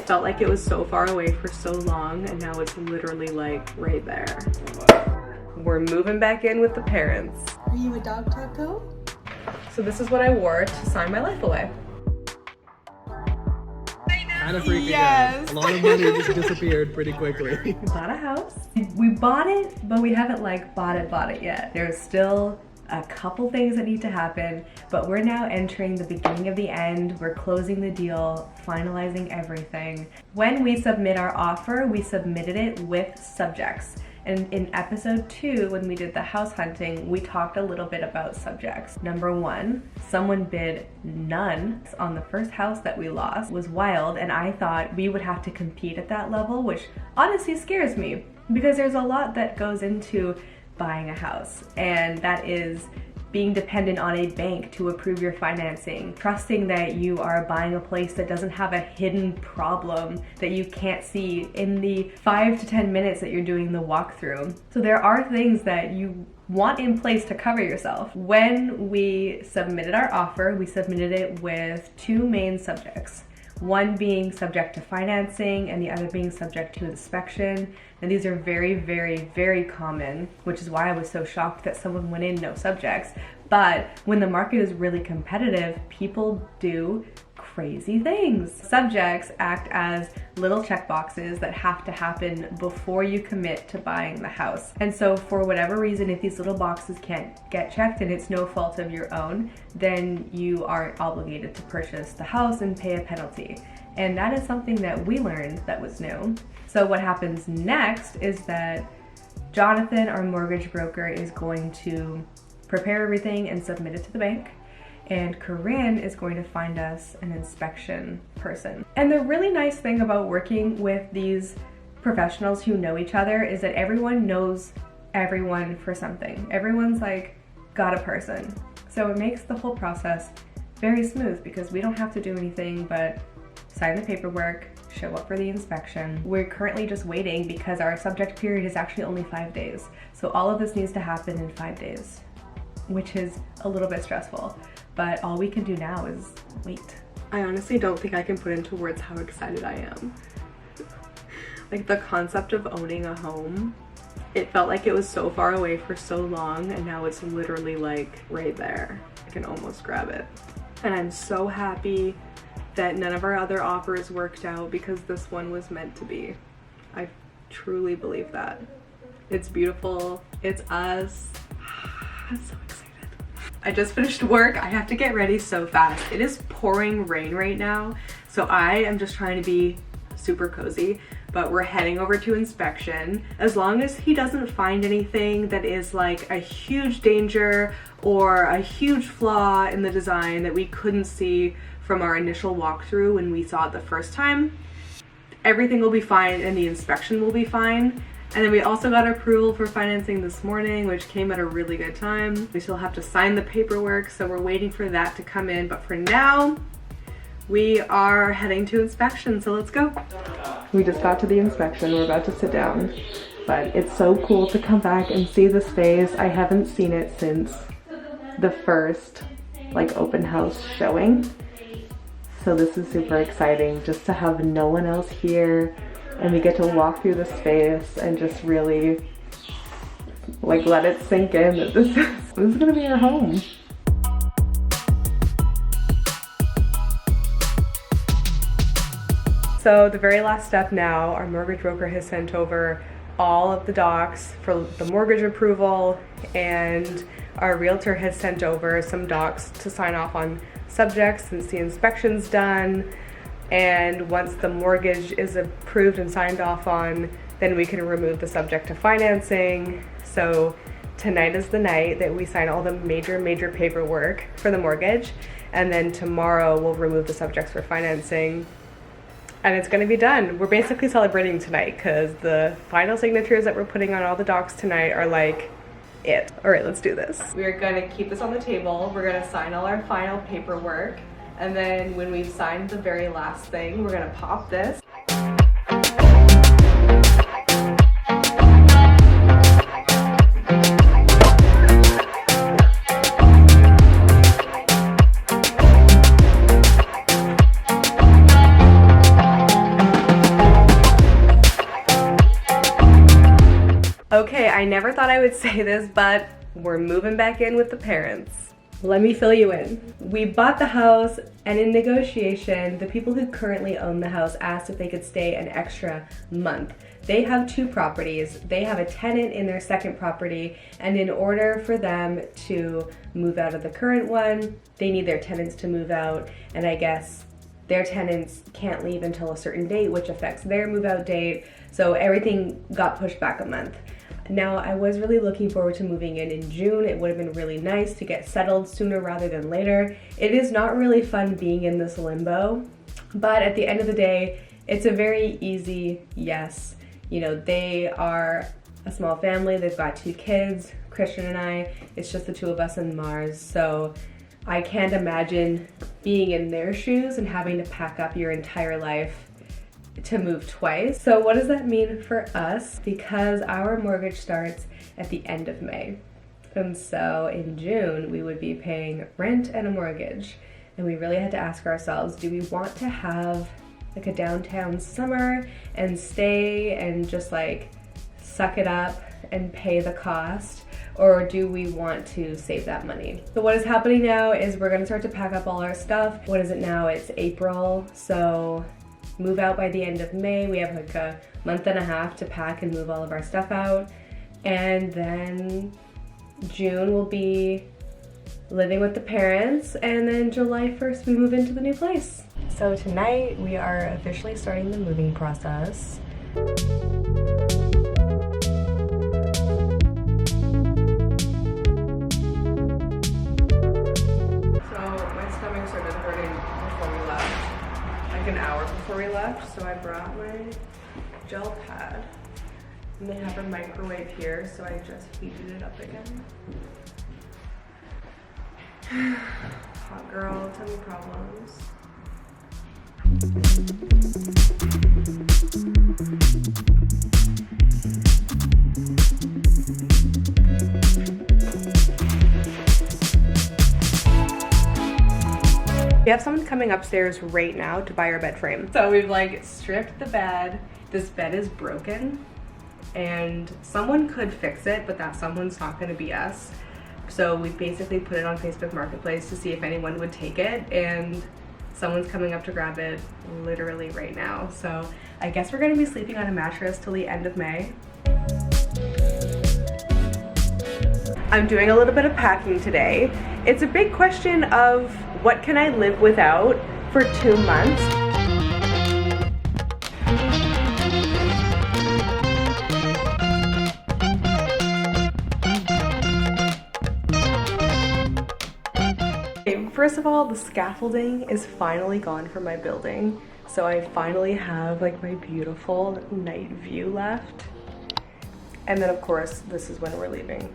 felt like it was so far away for so long, and now it's literally like right there. We're moving back in with the parents. Are you a dog taco? So this is what I wore to sign my life away. Kind of freaking out. A lot of money just disappeared pretty quickly. We bought a house. We bought it, but we haven't like bought it yet. There's still a couple things that need to happen, but we're now entering the beginning of the end. We're closing the deal, finalizing everything. When we submit our offer, we submitted it with subjects. And in episode 2, when we did the house hunting, we talked a little bit about subjects. Number 1, someone bid none on the first house that we lost. It was wild, and I thought we would have to compete at that level, which honestly scares me because there's a lot that goes into buying a house, and that is being dependent on a bank to approve your financing, trusting that you are buying a place that doesn't have a hidden problem that you can't see in the 5 to 10 minutes that you're doing the walkthrough. So there are things that you want in place to cover yourself. When we submitted our offer, we submitted it with 2 main subjects. One being subject to financing and the other being subject to inspection. And these are very, very, very common, which is why I was so shocked that someone went in no subjects. But when the market is really competitive, people do crazy things. Subjects act as little checkboxes that have to happen before you commit to buying the house. And so for whatever reason, if these little boxes can't get checked and it's no fault of your own, then you are obligated to purchase the house and pay a penalty. And that is something that we learned that was new. So what happens next is that Jonathan, our mortgage broker, is going to prepare everything and submit it to the bank. And Corinne is going to find us an inspection person. And the really nice thing about working with these professionals who know each other is that everyone knows everyone for something. Everyone's like got a person. So it makes the whole process very smooth because we don't have to do anything but sign the paperwork, show up for the inspection. We're currently just waiting because our subject period is actually only 5 days. So all of this needs to happen in 5 days, which is a little bit stressful. But all we can do now is wait. I honestly don't think I can put into words how excited I am. Like the concept of owning a home, it felt like it was so far away for so long, and now it's literally like right there. I can almost grab it. And I'm so happy that none of our other offers worked out because this one was meant to be. I truly believe that. It's beautiful, it's us. I'm so excited. I just finished work. I have to get ready so fast. It is pouring rain right now, so I am just trying to be super cozy, but we're heading over to inspection. As long as he doesn't find anything that is like a huge danger or a huge flaw in the design that we couldn't see from our initial walkthrough when we saw it the first time, everything will be fine and the inspection will be fine. And then we also got approval for financing this morning, which came at a really good time. We still have to sign the paperwork, so we're waiting for that to come in. But for now, we are heading to inspection, so let's go. We just got to the inspection. We're about to sit down. But it's so cool to come back and see the space. I haven't seen it since the first like open house showing. So this is super exciting just to have no one else here. And we get to walk through the space and just really like let it sink in that this is gonna be our home. So the very last step now, our mortgage broker has sent over all of the docs for the mortgage approval, and our realtor has sent over some docs to sign off on subjects since the inspection's done. And once the mortgage is approved and signed off on, then we can remove the subject to financing. So tonight is the night that we sign all the major paperwork for the mortgage, and then tomorrow we'll remove the subjects for financing, and it's going to be done. We're basically celebrating tonight because the final signatures that we're putting on all the docs tonight are like it. All right, let's do this. We're going to keep this on the table. We're going to sign all our final paperwork. And then when we've signed the very last thing, we're gonna pop this. Okay, I never thought I would say this, but we're moving back in with the parents. Let me fill you in. We bought the house, and in negotiation, the people who currently own the house asked if they could stay an extra month. They have 2 properties. They have a tenant in their second property, and in order for them to move out of the current one, they need their tenants to move out, and I guess their tenants can't leave until a certain date, which affects their move out date, so everything got pushed back a month. Now, I was really looking forward to moving in June. It would have been really nice to get settled sooner rather than later. It is not really fun being in this limbo, but at the end of the day, it's a very easy yes. You know, they are a small family. They've got 2 kids, Christian and I. It's just the 2 of us and Mars, so I can't imagine being in their shoes and having to pack up your entire life to move twice. So what does that mean for us? Because our mortgage starts at the end of May. And so in June, we would be paying rent and a mortgage. And we really had to ask ourselves, do we want to have like a downtown summer and stay and just like suck it up and pay the cost? Or do we want to save that money? So what is happening now is we're gonna start to pack up all our stuff. What is it now? It's April, so move out by the end of May. We have like a month and a half to pack and move all of our stuff out. And then June will be living with the parents, and then July 1st we move into the new place. So tonight we are officially starting the moving process. So my stomach started hurting before we left. Like an hour before we left, so I brought my gel pad, and they have a microwave here, so I just heated it up again. Hot girl, tummy problems. We have someone coming upstairs right now to buy our bed frame. So we've like stripped the bed. This bed is broken and someone could fix it, but that someone's not gonna be us. So we basically put it on Facebook Marketplace to see if anyone would take it, and someone's coming up to grab it literally right now. So I guess we're gonna be sleeping on a mattress till the end of May. I'm doing a little bit of packing today. It's a big question of what can I live without for 2 months? Okay, first of all, the scaffolding is finally gone from my building. So I finally have like my beautiful night view left. And then of course, this is when we're leaving.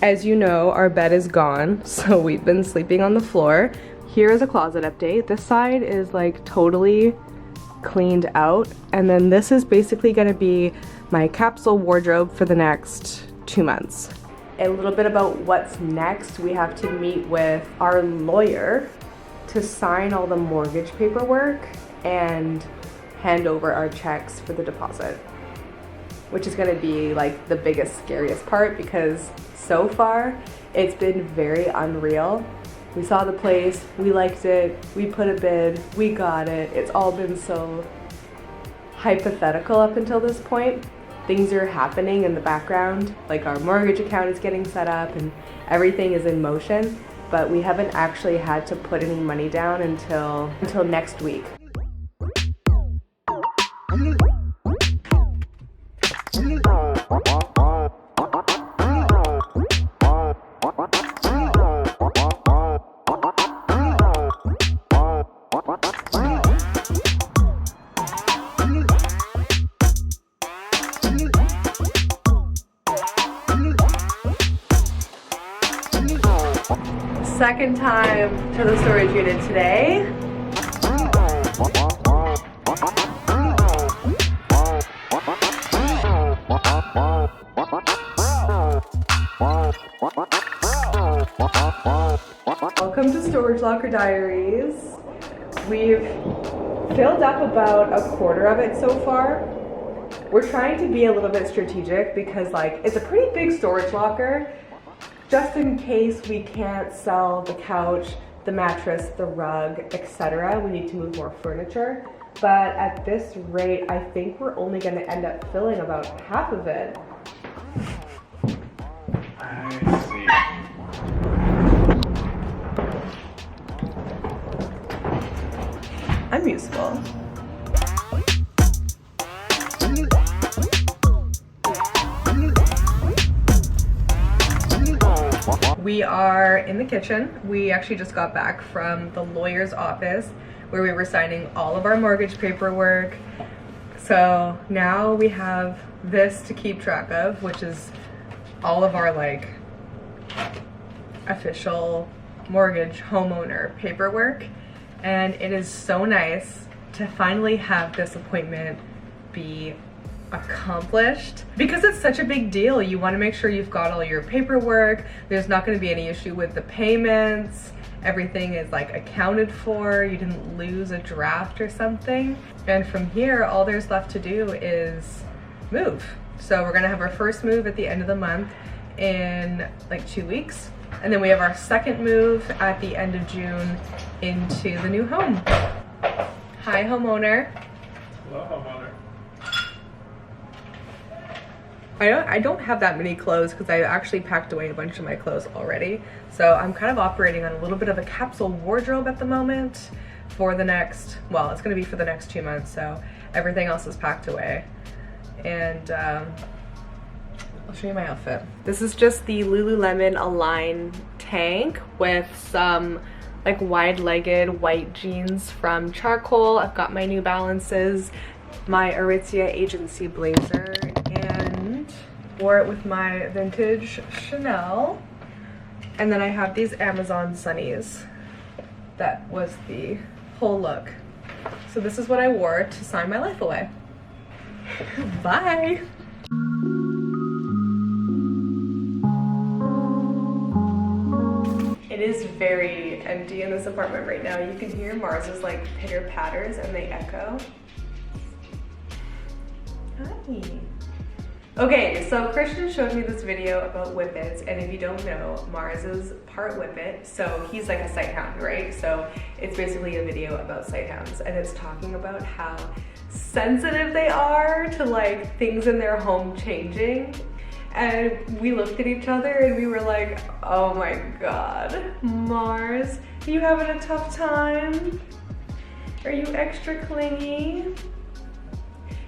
As you know, our bed is gone, so we've been sleeping on the floor. Here is a closet update. This side is like totally cleaned out, and then this is basically gonna be my capsule wardrobe for the next 2 months. A little bit about what's next. We have to meet with our lawyer to sign all the mortgage paperwork and hand over our checks for the deposit, which is gonna be like the biggest, scariest part, because so far it's been very unreal. We saw the place, we liked it, we put a bid, we got it. It's all been so hypothetical up until this point. Things are happening in the background, like our mortgage account is getting set up and everything is in motion, but we haven't actually had to put any money down until next week. Second time to the storage unit today. Welcome to Storage Locker Diaries. We've filled up about a quarter of it so far. We're trying to be a little bit strategic because like it's a pretty big storage locker, just in case we can't sell the couch, the mattress, the rug, etc. We need to move more furniture. But at this rate, I think we're only going to end up filling about half of it. I see. I'm useful. We are in the kitchen. We actually just got back from the lawyer's office where we were signing all of our mortgage paperwork. So now we have this to keep track of, which is all of our like official mortgage homeowner paperwork. And it is so nice to finally have this appointment be accomplished because it's such a big deal. You want to make sure you've got all your paperwork. There's not going to be any issue with the payments. Everything is like accounted for. You didn't lose a draft or something. And from here, all there's left to do is move. So we're going to have our first move at the end of the month in like 2 weeks. And then we have our second move at the end of June into the new home. Hi, homeowner. Hello, homeowner. I don't have that many clothes because I actually packed away a bunch of my clothes already. So I'm kind of operating on a little bit of a capsule wardrobe at the moment for the next, well, it's going to be for the next 2 months. So everything else is packed away. And I'll show you my outfit. This is just the Lululemon Align tank with some like wide-legged white jeans from Charcoal. I've got my New Balances, my Aritzia agency blazer, and wore it with my vintage Chanel. And then I have these Amazon sunnies. That was the whole look. So this is what I wore to sign my life away. Bye. It is very empty in this apartment right now. You can hear Mars's like pitter patters and they echo. Hi. Okay, so Christian showed me this video about whippets, and if you don't know, Mars is part whippet, so he's like a sighthound, right? So it's basically a video about sighthounds, and it's talking about how sensitive they are to like things in their home changing. And we looked at each other and we were like, oh my God, Mars, are you having a tough time? Are you extra clingy?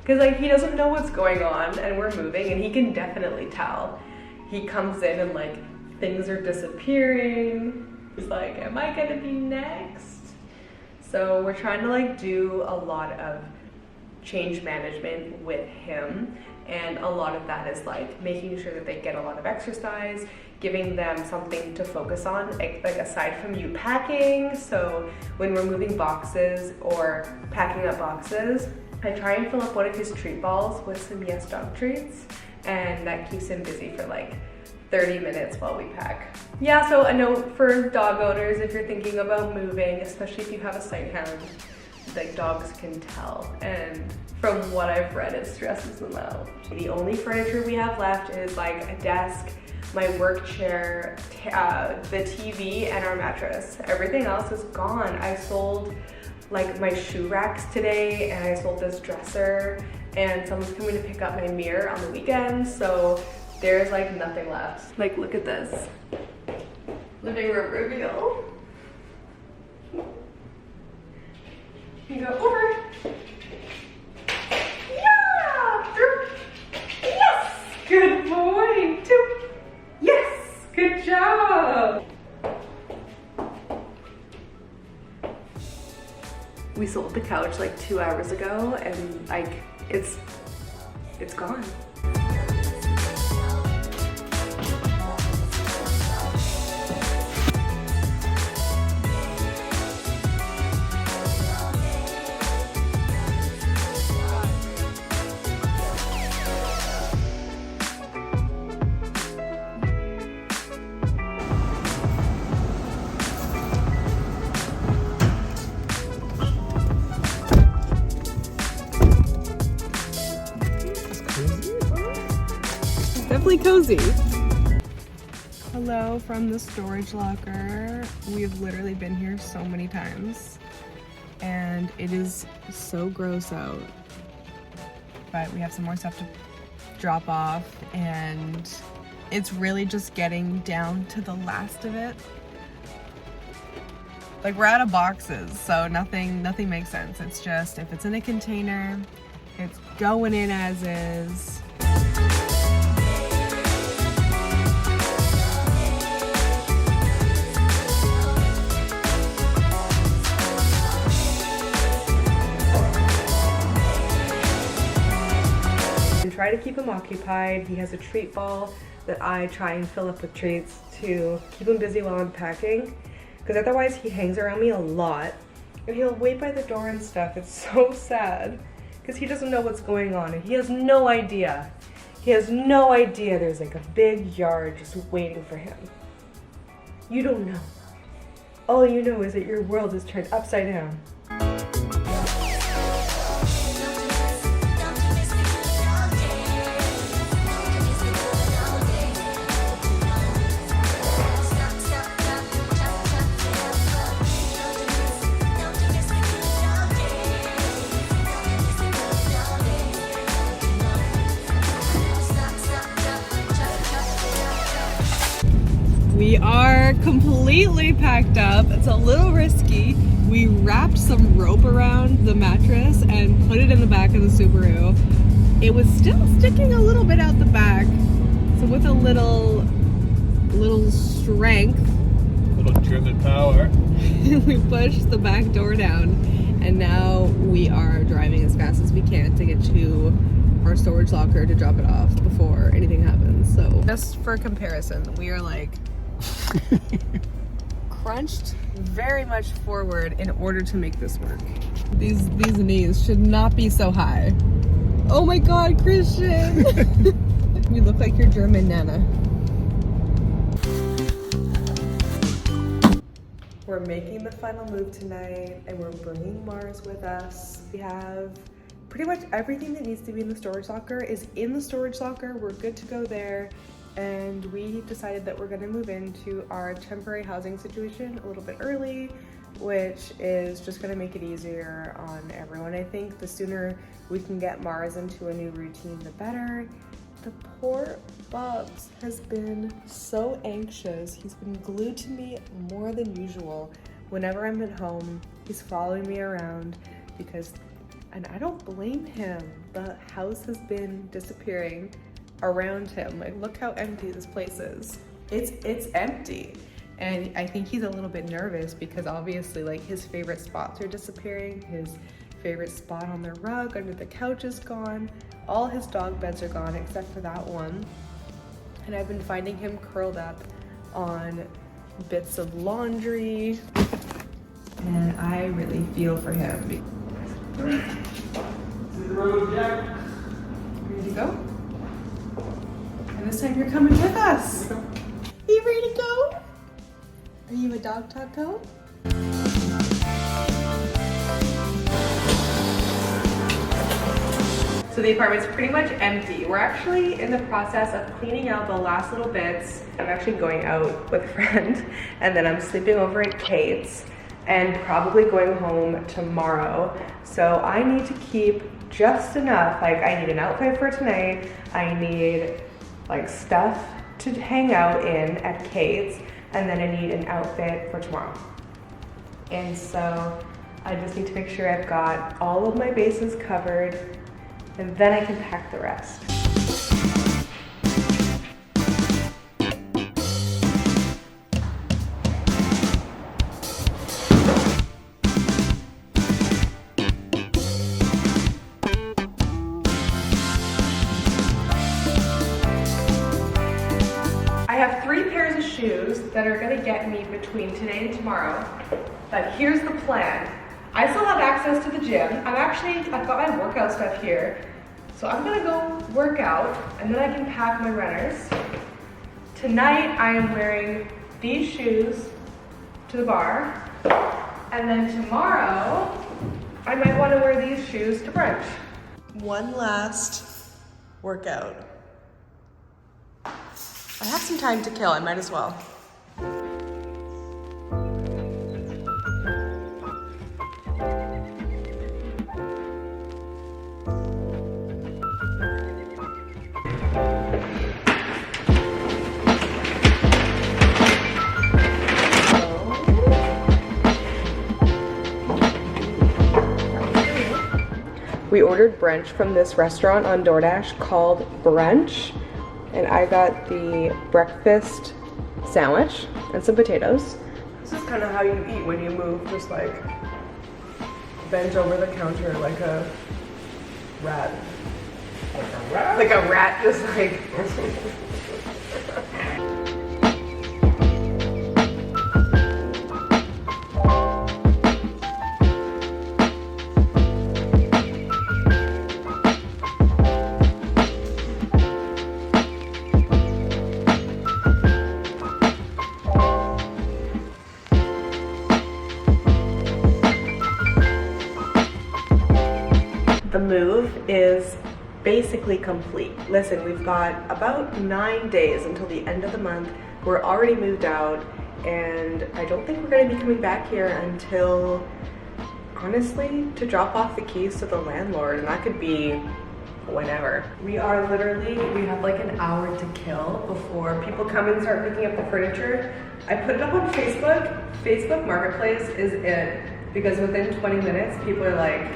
Because like he doesn't know what's going on and we're moving and he can definitely tell. He comes in and like things are disappearing. He's like, am I gonna be next? So we're trying to like do a lot of change management with him. And a lot of that is like making sure that they get a lot of exercise, giving them something to focus on, like aside from you packing. So when we're moving boxes or packing up boxes, I try and fill up one of his treat balls with some Yes Dog treats, and that keeps him busy for like 30 minutes while we pack. Yeah, so a note for dog owners, if you're thinking about moving, especially if you have a sighthound, like dogs can tell, and from what I've read, it stresses them out. The only furniture we have left is like a desk, my work chair, the TV, and our mattress. Everything else is gone. I sold like my shoe racks today, and I sold this dresser, and someone's coming to pick up my mirror on the weekend, so there's like nothing left. Like, look at this. Living room reveal. You go over. Yeah! Yes! Good boy! 2. Yes! Good job! We sold the couch like 2 hours ago, and like it's gone. really cozy. Hello from the storage locker. We've literally been here so many times and it is so gross out. But we have some more stuff to drop off and it's really just getting down to the last of it. Like we're out of boxes, so nothing makes sense. It's just if it's in a container, it's going in as is. Try to keep him occupied. He has a treat ball that I try and fill up with treats to keep him busy while I'm packing, because otherwise he hangs around me a lot and he'll wait by the door and stuff. It's so sad because he doesn't know what's going on and he has no idea. He has no idea there's like a big yard just waiting for him. You don't know. All you know is that your world is turned upside down. We are completely packed up. It's a little risky. We wrapped some rope around the mattress and put it in the back of the Subaru. It was still sticking a little bit out the back. So with a little strength, Little driven power. we pushed the back door down and now we are driving as fast as we can to get to our storage locker to drop it off before anything happens. So just for comparison, we are like crunched very much forward in order to make this work. These knees should not be so high. Oh my god, Christian! You look like your German Nana. We're making the final move tonight and we're bringing Mars with us. We have pretty much everything that needs to be in the storage locker is in the storage locker. We're good to go there. And we decided that we're gonna move into our temporary housing situation a little bit early, which is just gonna make it easier on everyone. I think the sooner we can get Mars into a new routine, the better. The poor Bubs has been so anxious. He's been glued to me more than usual. Whenever I'm at home, he's following me around because, and I don't blame him, the house has been disappearing around him. Like, look how empty this place is. It's empty. And I think he's a little bit nervous because obviously like his favorite spots are disappearing. His favorite spot on the rug under the couch is gone. All his dog beds are gone except for that one. And I've been finding him curled up on bits of laundry. And I really feel for him. Ready to go? And this time you're coming with us. Are you ready to go? Are you a dog taco? So the apartment's pretty much empty. We're actually in the process of cleaning out the last little bits. I'm actually going out with a friend and then I'm sleeping over at Kate's and probably going home tomorrow. So I need to keep just enough. Like I need an outfit for tonight. I need like stuff to hang out in at Kate's, and then I need an outfit for tomorrow. And so I just need to make sure I've got all of my bases covered, and then I can pack the rest. I have 3 pairs of shoes that are gonna get me between today and tomorrow. But here's the plan. I still have access to the gym. I've got my workout stuff here. So I'm gonna go work out and then I can pack my runners. Tonight I am wearing these shoes to the bar. And then tomorrow, I might wanna wear these shoes to brunch. One last workout. I have some time to kill, I might as well. We ordered brunch from this restaurant on DoorDash called Brunch, and I got the breakfast sandwich and some potatoes. This is kind of how you eat when you move, just like bend over the counter like a rat. Like a rat? Like a rat, just like. The move is basically complete. Listen, we've got about 9 days until the end of the month. We're already moved out, and I don't think we're going to be coming back here until, honestly, to drop off the keys to the landlord, and that could be whenever. We have like an hour to kill before people come and start picking up the furniture. I put it up on Facebook. Facebook Marketplace is it, because within 20 minutes, people are like,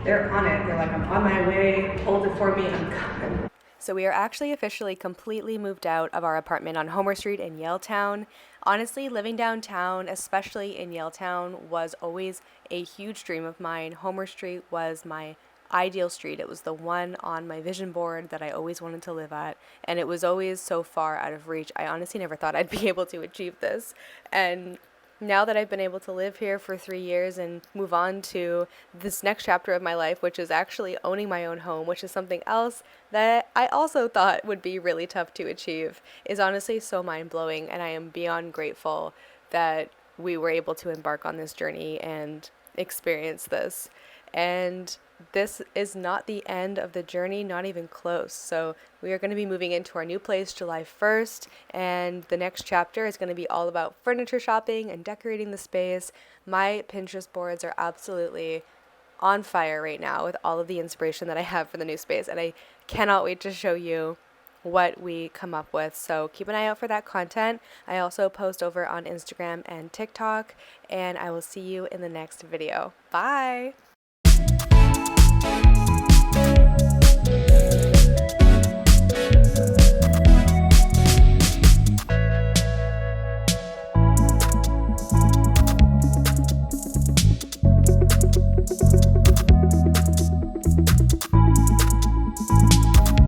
they're on it. They're like, I'm on my way, hold it for me, I'm coming. So we are actually officially completely moved out of our apartment on Homer Street in Yaletown. Honestly, living downtown, especially in Yaletown, was always a huge dream of mine. Homer Street was my ideal street. It was the one on my vision board that I always wanted to live at, and it was always so far out of reach. I honestly never thought I'd be able to achieve this, and now that I've been able to live here for 3 years and move on to this next chapter of my life, which is actually owning my own home, which is something else that I also thought would be really tough to achieve, is honestly so mind-blowing, and I am beyond grateful that we were able to embark on this journey and experience this. And this is not the end of the journey, not even close. So we are going to be moving into our new place July 1st, and the next chapter is going to be all about furniture shopping and decorating the space. My Pinterest boards are absolutely on fire right now with all of the inspiration that I have for the new space, and I cannot wait to show you what we come up with. So keep an eye out for that content. I also post over on Instagram and TikTok, and I will see you in the next video. Bye!